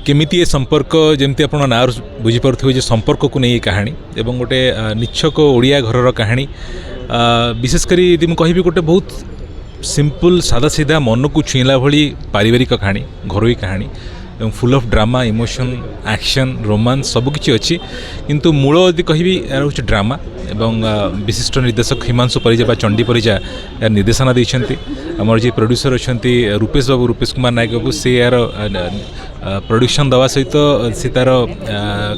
केमिति ये संपर्क जमती आप ना बुझीपे संपर्क को नहीं कहानी एवं गोटे निच्छक ओडिया घर कहानी विशेषकर यदि मुझे कहि गोटे बहुत सिंपल सादा सीधा मन को छुईला भली पारिवारिक कहानी घरोई कहानी एवं full of drama emotion action romance सबकि अच्छी किंतु मूल यदि कहि यार हूँ ड्रामा एवं विशिष्ट निर्देशक हिमांशु परिजा बा चंडी परिजा यार निर्देशना देइछंती आमर जी प्रोड्यूसर अच्छा रूपेश बाबू रूपेश कुमार नायक बाबू से यार प्रोडक्शन दवा सहित से तार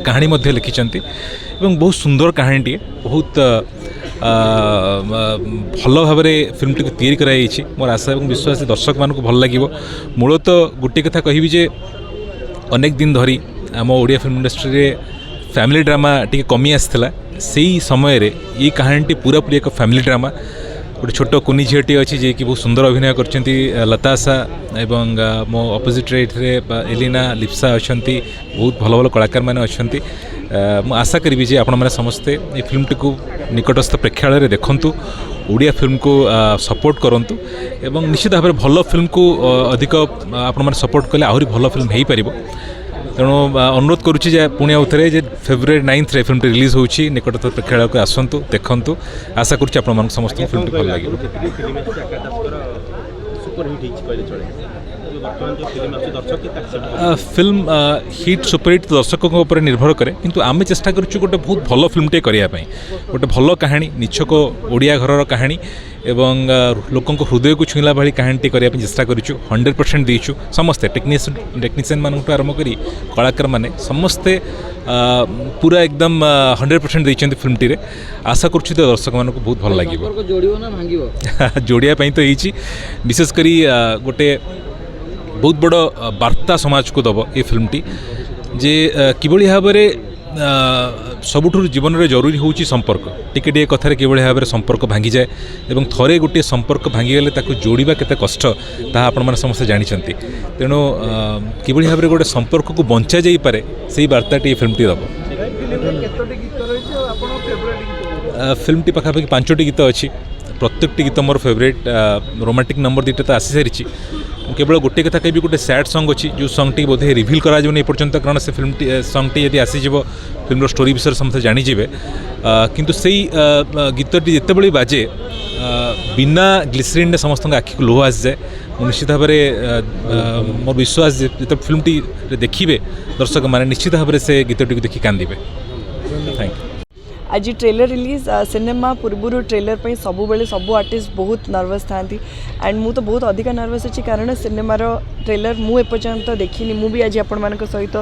कहानी मध्य लिखिछंती एवं बहुत सुंदर कहानीटी बहुत भल भाव फिल्म टी तैयारी कराई मोर आशा और विश्वास दर्शक मान को भल लगे मूलतः गोटे कथा कहि जे अनेक दिन धरी आम ओडिया फिल्म इंडस्ट्री रे फैमिली ड्रामा टी कमी आसाला से समय रे ये कहानी पूरापूरी एक फैमिली ड्रामा गोटे छोट कुनी झीटी अच्छी जे कि बहुत सुंदर अभिनय करछंती लताशा एवं मो अपोजिट रे एलिना लिप्सा अच्छा बहुत भल भल कलाकार मैंने अच्छा मु आशा करी जे आपण मैंने समस्ते ये फिल्म टी को निकटस्थ प्रेक्षालय देखंतु ओडिया फिल्म को सपोर्ट करंतु एवं निश्चित भाव में भल फिल्म को अधिक आपण मैंने सपोर्ट कले आहरी भल फिल्म हो पारिबो तेणु अनुरोध करुच्ची पुणी आउ थे जे फेब्रुआरी 9 रे फिल्म रिलीज होची निकटस्थ प्रेक्षालय को आसतु देखंतु आशा करुच्ची आपण मान समस्त फिल्म भल लागिबो फिल्म हिट सुपरहिट दर्शकों ऊपर निर्भर करे किंतु आमे चेष्टा करूँ गोटे बहुत भल फिल्म टे करने गोटे भल कहानी निच्छक ओडिया घर कहानी एवं लोकों हृदय को छुईला भाई कहानी करने चेष्टा करूँ 100% देचु समस्ते टेक्नीशियन मान आरंभ कर कलाकार मैंने समस्ते पूरा एकदम 100% देते फिल्म टी आशा करुँ तो दर्शक मान बहुत भल लगे जोड़िया तो ये विशेषकर गोटे बहुत बड़ वार्ता समाज को दब ये फिल्म टी जे किभली भाव में सबुठ जीवन में जरूरी होची संपर्क टिके टिके कथार किभली भाव में संपर्क भांगी जाए एवं थरे गोटे संपर्क भांगीगले ताको जोड़िबा केते कष्ट ताहा आपण माने समस्त जानिछंती तेणु किभली भाव में गोटे संपर्क को बंचा जाई पारे सेही वार्ताटी ये फिल्म टी दब फिल्म टी पाखापाखि 5टी गीत अच्छी प्रत्येकटी गीत मोर फेवरेट रोमांटिक नंबर 2टा तो आसी सारी केवल गोटे कथा कहि गोटे सैड सॉन्ग अच्छी जो सॉन्ग टी बोधे रिवील करा ए पर्यंत कारण से फिल्म सॉन्ग टी यदि आसीज फिल्म स्टोरी विषय समस्त जानीजे किंतु से गीतटी जिते बाजे बिना ग्लिसरीन समस्त आखि को लुह आसी जाए निश्चित भाव में मोर विश्वास जो फिल्म टी देखिए दर्शक मैंने निश्चित भाव में से गीतटी को देखी कांदे थैंक यू आज ट्रेलर रिलीज सिनेमा पूर्व ट्रेलर पे सबु बेले सबु आर्टिस्ट बहुत नर्वस था एंड मु तो बहुत अधिक नर्वस अच्छी कारण सिनेमार ट्रेलर मु एपर्यंत देखनी मु भी आज आपण मान सहित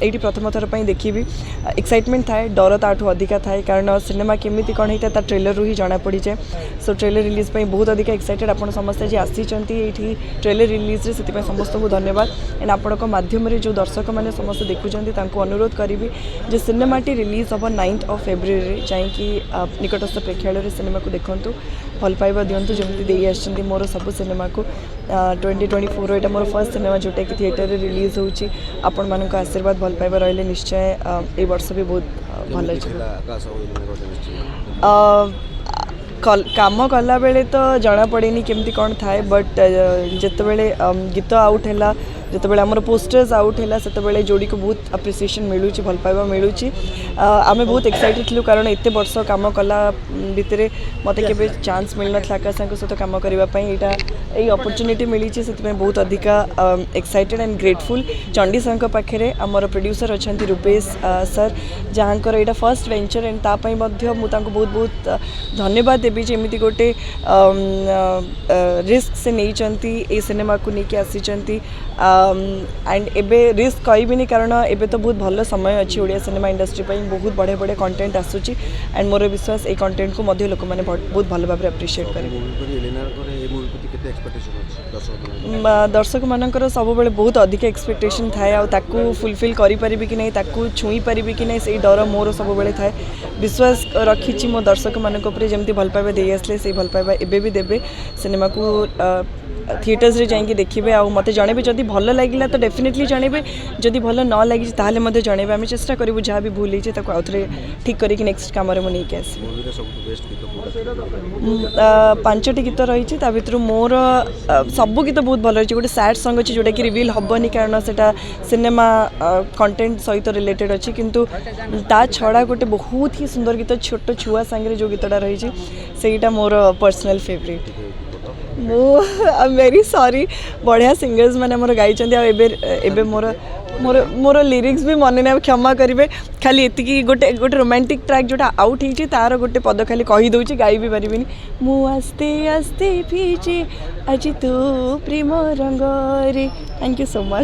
ये प्रथम थर पर देखी एक्साइटमेंट थाए डर ताठू अधिका थाए कारण सिनेमा केमी कौन होता है ट्रेलर ही जना पड़ी जाए सो ट्रेलर रिलीज पे बहुत अधिक एक्साइटेड आप समस्त आज आसी ट्रेलर रिलीज से समस्त को धन्यवाद एंड आपण माध्यम जो दर्शक मैंने समस्त देखुं अनुरोध करी जो सिनेमाटी रिलीज हम 9 फेब्रुआरी जाकि निकटस्थ प्रेक्षालय सिनेमा को देखूँ भल पाइबा दिंतु जमी दे मोर सब सिनेमा को 2024 यहाँ मोर फर्स्ट सिनेमा जोटा कि थिएटर रे रिलीज होची आपण मान आशीर्वाद भल पाइबा रही निश्चय ए वर्ष भी बहुत भल काम कला बेले तो जना पड़ेनी केमती कौन थाए बट जितेबले गीत आउट है जितेबले आमर पोस्टर्स आउट है से जोड़ी को बहुत अप्रिसिएशन मिलूँ भल पाइबा मिलूँ आम बहुत एक्साइटेड थी कारण एत वर्ष काम कला भितर मत के चांस मिल ना आकाश सहित कम करने यही अपॉर्चुनिटी मिली से बहुत अधिका excited and grateful Chandi sir पाखे आमर प्रोड्यूसर अच्छा रूपेश सर जहाँकर यहाँ फर्स्ट वेंचर एंड तापाई मुझे बहुत बहुत धन्यवाद देवी जमी गोटे रिस्क से नहीं सिनेमा को लेकिन आसी एंड एबे रिस्क कहबी कारण एबे तो बहुत भल समय अच्छी ओडिया सिनेमा इंडस्ट्री बहुत बड़े बड़े कंटेंट आसूची एंड मोर विश्वास ये कंटेंट को मध्य लोक मैंने बहुत भल भाव अप्रिशिएट करेंगे दर्शक मानकर सब बेले बहुत अधिक एक्सपेक्टेशन थाए आकु फुलफिल करी कि नहीं ताकू छुई पारि कि नहीं से डर मोर सब बेले थाए विश्वास रखी मो दर्शक मान जमी भल पाइबा दे आसले से भल पाइबा एबे भी देबे सिनेमा को थिएटर्स रे जाइए देखिए आ मत जनइबे जदि भल लगे तो डेफिनेटली जनइबे जदि भल न लगी ताहले मते जनइबे आम चेष्टा करूँ जहाँ भी भूल होती आउ थे ठीक करके नेक्स्ट काम में नहीं आस 5टी गीत रही भर मोर सबू गीत बहुत भल रही गोटे सैड सॉन्ग अच्छी जोटा कि रिवील हेनी कारण से सिनेमा कंटेंट सहित रिलेटेड अच्छी किंतु ता छड़ा गोटे बहुत ही सुंदर गीत छोट छुआ सांगे जो गीतटा रही सेटा मोर पर्सनल फेवरेट मु आई एम वेरी सॉरी बढ़िया सिंगर्स मैंने मोर गाई एबे मोर मोर मोर लिरिक्स भी मन ना क्षमा करेंगे खाली एति गोटे गोटे रोमांटिक ट्रैक जोटा आउट होती तार गोटे पद खाली कहीदे गाई भी पारिनी मु आस्ते आस्ते फिजे आज तू प्रेम रंग रे थैंक यू सो मच।